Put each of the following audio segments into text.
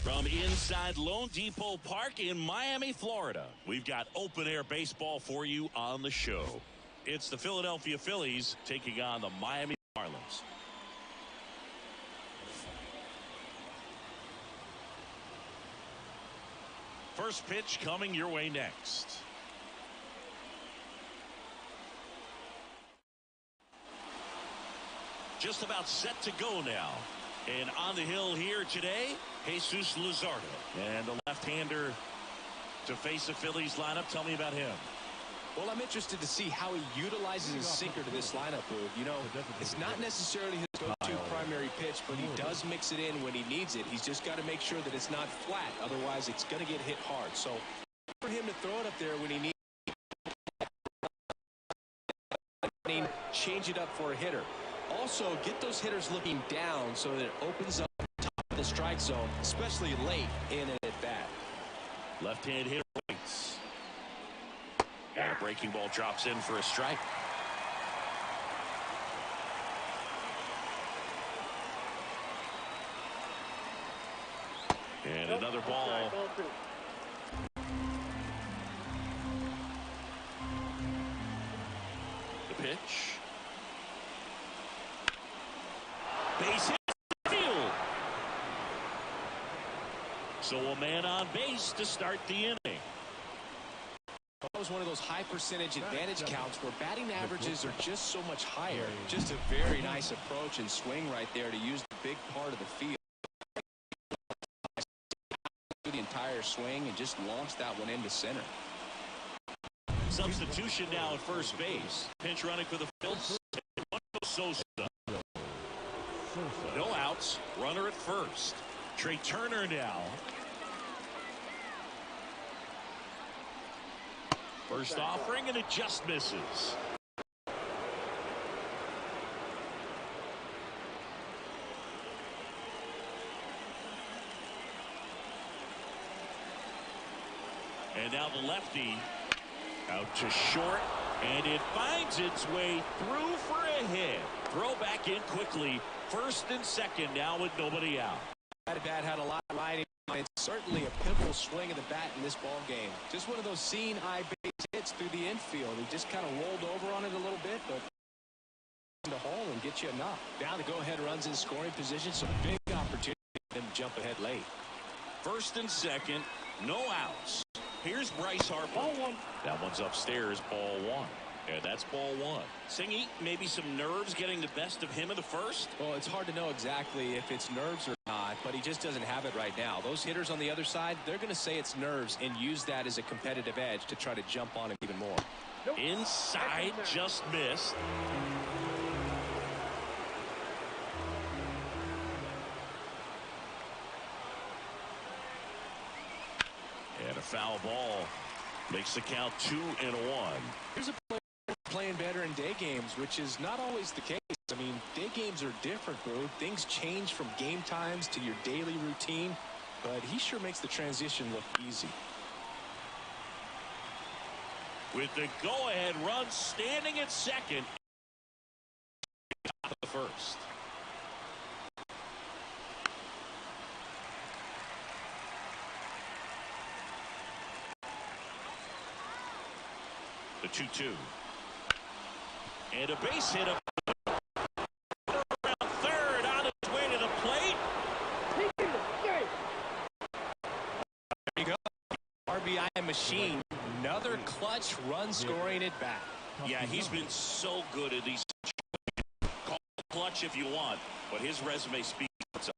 From inside Lone Depot Park in Miami, Florida, we've got open-air baseball for you on the show. It's the Philadelphia Phillies taking on the Miami Marlins. First pitch coming your way next. Just about set to go now. And on the hill here today, Jesus Luzardo. And the left-hander to face the Phillies lineup. Tell me about him. Well, I'm interested to see how he utilizes his sinker to this lineup, Boog. You know, it's not necessarily his go-to primary pitch, but he does mix it in when he needs it. He's just got to make sure that it's not flat. Otherwise, it's going to get hit hard. So for him to throw it up there when he needs it, change it up for a hitter. Also, get those hitters looking down so that it opens up the top of the strike zone, especially late in an at-bat. Left-hand hitter waits. And a breaking ball drops in for a strike. And another ball. The pitch. Base hit field. So a man on base to start the inning. That was one of those high percentage advantage counts where batting averages are just so much higher. Just a very nice approach and swing right there to use the big part of the field. The entire swing and just launch that one into center. Substitution now at first base. Pinch running for the Phillies. Sosa. No outs. Runner at first. Trey Turner now. First offering, and it just misses. And now the lefty out to short, and it finds its way through for a hit. Throw back in quickly. First and second now with nobody out. That bat had a lot of riding. It's certainly a pivotal swing of the bat in this ball game. Just one of those seeing eye base hits through the infield. He just kind of rolled over on it a little bit, but the hole and get you a knock. Now the go-ahead runs in scoring position, so big opportunity for them to jump ahead late. First and second, no outs. Here's Bryce Harper. Ball one. That one's upstairs, ball one. And that's ball one. Singy, maybe some nerves getting the best of him in the first? Well, it's hard to know exactly if it's nerves or not, but he just doesn't have it right now. Those hitters on the other side, they're going to say it's nerves and use that as a competitive edge to try to jump on him even more. Nope. Inside, just missed. And a foul ball makes the count 2-1. Here's a player playing better in day games, which is not always the case. I mean, day games are different, bro. Things change from game times to your daily routine, but he sure makes the transition look easy. With the go-ahead run standing at second. The first. The 2-2. And a base hit up around third on its way to the plate. There you go. RBI machine. Another clutch run scoring at bat. Yeah, he's been so good at these. Call it clutch if you want, but his resume speaks for itself.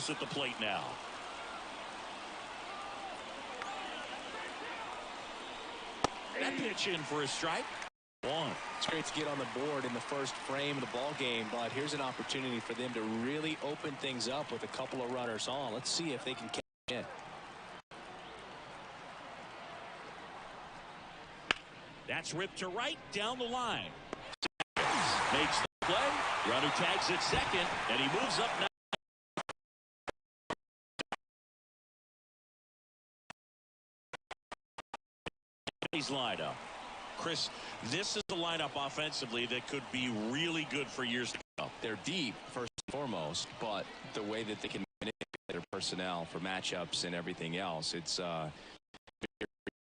At the plate now. That pitch in for a strike. One. It's great to get on the board in the first frame of the ball game, but here's an opportunity for them to really open things up with a couple of runners on. Let's see if they can catch in. That's ripped to right down the line. Makes the play. Runner tags at second, and he moves up now. He's lined up. Chris, this is a lineup offensively that could be really good for years to come. They're deep, first and foremost, but the way that they can manipulate their personnel for matchups and everything else, it's very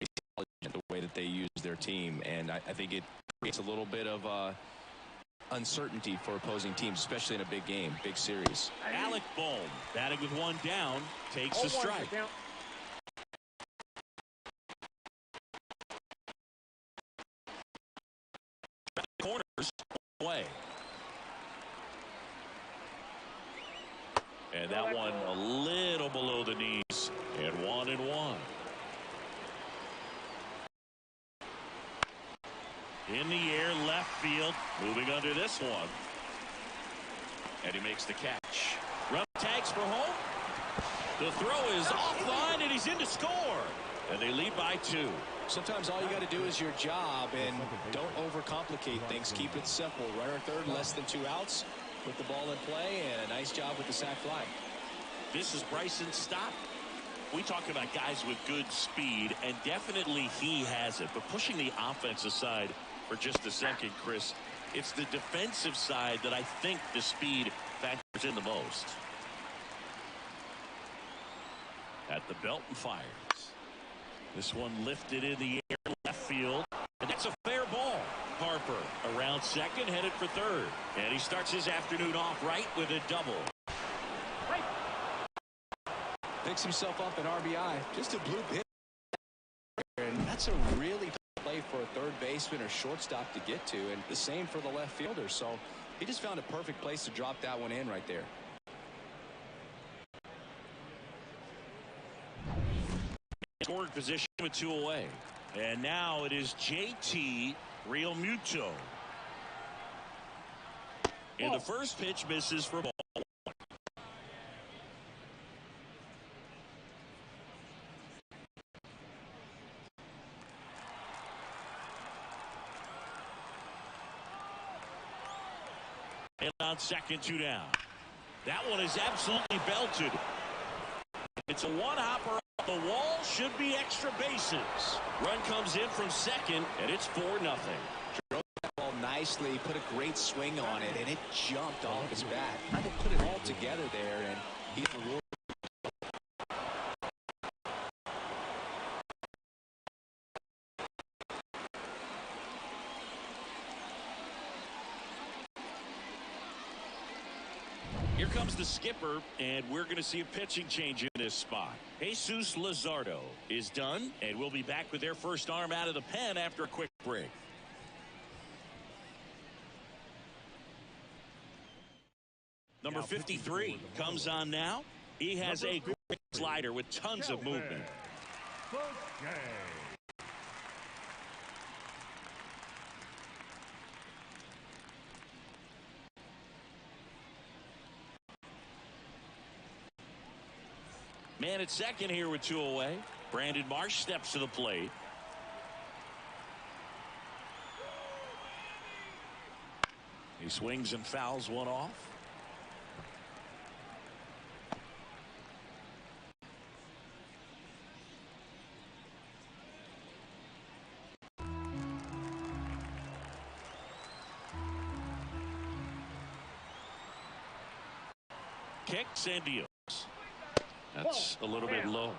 intelligent the way that they use their team. And I think it creates a little bit of uncertainty for opposing teams, especially in a big game, big series. Alec Bohm, batting with one down, takes a strike. Corners away. And that one a little below the knees. And 1-1. In the air, left field, moving under this one. And he makes the catch. Run tags for home. The throw is offline, and he's in to score. And they lead by 2. Sometimes all you got to do is your job, and don't overcomplicate things. Keep it simple. Runner third, less than 2 outs. Put the ball in play, and a nice job with the sac fly. This is Bryson Stott. We talk about guys with good speed, and definitely he has it. But pushing the offense aside for just a second, Chris, it's the defensive side that I think the speed factors in the most. At the belt and fires. This one lifted in the air, left field, and that's a fair ball. Harper around second, headed for third. And he starts his afternoon off right with a double. Picks himself up an RBI. Just a blue pitch. And that's a really tough play for a third baseman or shortstop to get to. And the same for the left fielder. So he just found a perfect place to drop that one in right there. Scoring position with 2 away. And now it is JT Realmuto. And the first pitch misses for ball. And on second, 2 down. That one is absolutely belted. It's a one-hopper off the wall. Should be extra bases. Run comes in from second, and it's 4-0. Drove that ball nicely, put a great swing on it, and it jumped off his bat. Tried to put it all together there, and he rewarded. Here comes the skipper, and we're going to see a pitching change in this spot. Jesus Luzardo is done, and we'll be back with their first arm out of the pen after a quick break. Number 53 comes on now. He has a great slider with tons of movement. Man at second here with 2 away. Brandon Marsh steps to the plate. He swings and fouls one off. Kicks and deals. That's a little bit low.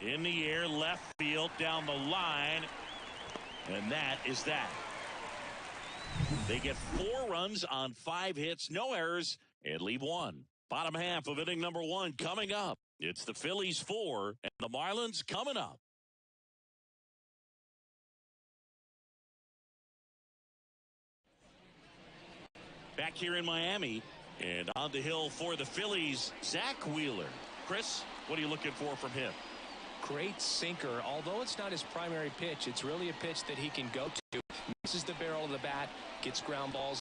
In the air, left field, down the line. And that is that. They get 4 runs on 5 hits, no errors, and leave 1. Bottom half of inning number 1 coming up. It's the Phillies 4 and the Marlins coming up. Back here in Miami, and on the hill for the Phillies, Zach Wheeler. Chris, what are you looking for from him? Great sinker. Although it's not his primary pitch, it's really a pitch that he can go to. Misses the barrel of the bat, gets ground balls.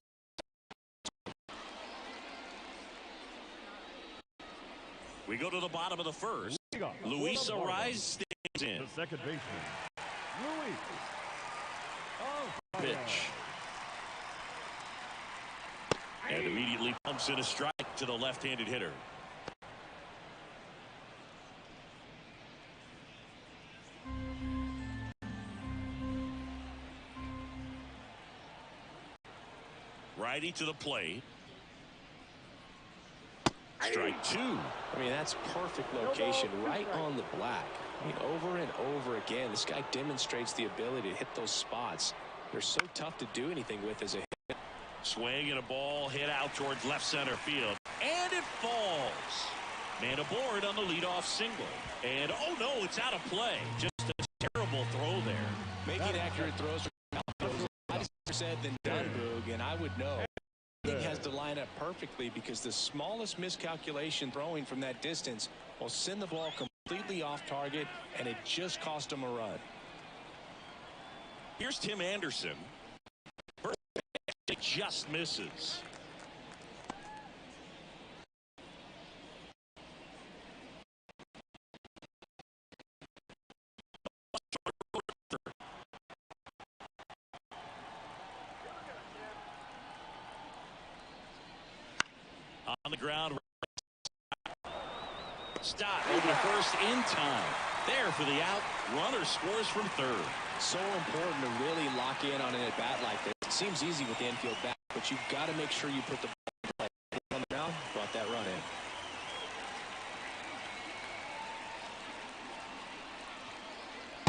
We go to the bottom of the first. Luis Arraez stands in. The second baseman, Luis. Pitch. And immediately pumps in a strike to the left-handed hitter. Righty to the plate. Strike two. I mean, that's perfect location, right on the black. I mean, over and over again, this guy demonstrates the ability to hit those spots. They're so tough to do anything with as a hit. Swing and a ball hit out towards left center field. And it falls. Man aboard on the leadoff single. And, oh, no, it's out of play. Just a terrible throw there. Making accurate throws is a lot easier said than done, Boog, and I would know. Everything has to line up perfectly because the smallest miscalculation throwing from that distance will send the ball completely off target, and it just cost him a run. Here's Tim Anderson. First pitch just misses. On the ground. Stop over to first in time. There for the out. Runner scores from third. So important to really lock in on an at-bat like this. It seems easy with the infield bat, but you've got to make sure you put the ball on the ground. Brought that run in.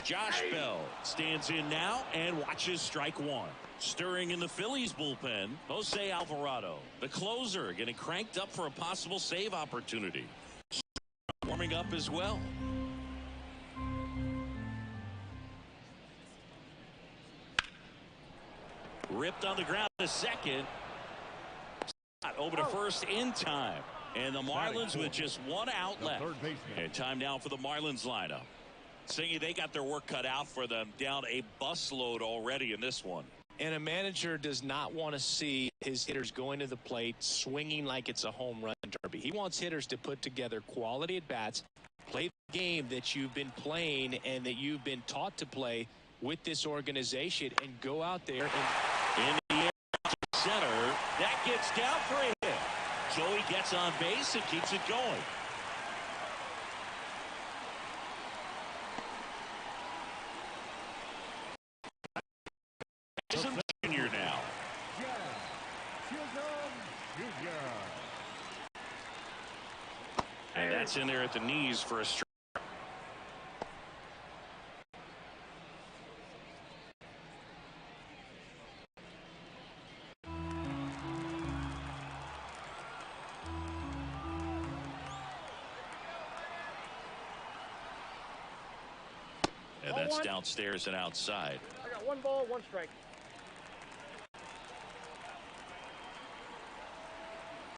Josh Bell stands in now and watches strike one. Stirring in the Phillies bullpen, Jose Alvarado, the closer, getting cranked up for a possible save opportunity. Warming up as well. Ripped on the ground to second. Over to first in time. And the Marlins with just one out left. And time now for the Marlins lineup. Saying they got their work cut out for them, down a busload already in this one. And a manager does not want to see his hitters going to the plate swinging like it's a home run derby. He wants hitters to put together quality at bats, play the game that you've been playing and that you've been taught to play with this organization, and go out there and in the air to center. That gets down for a hit. Joey gets on base and keeps it going. Junior now. And that's in there at the knees for a strike. And that's downstairs and outside. I got 1 ball, 1 strike.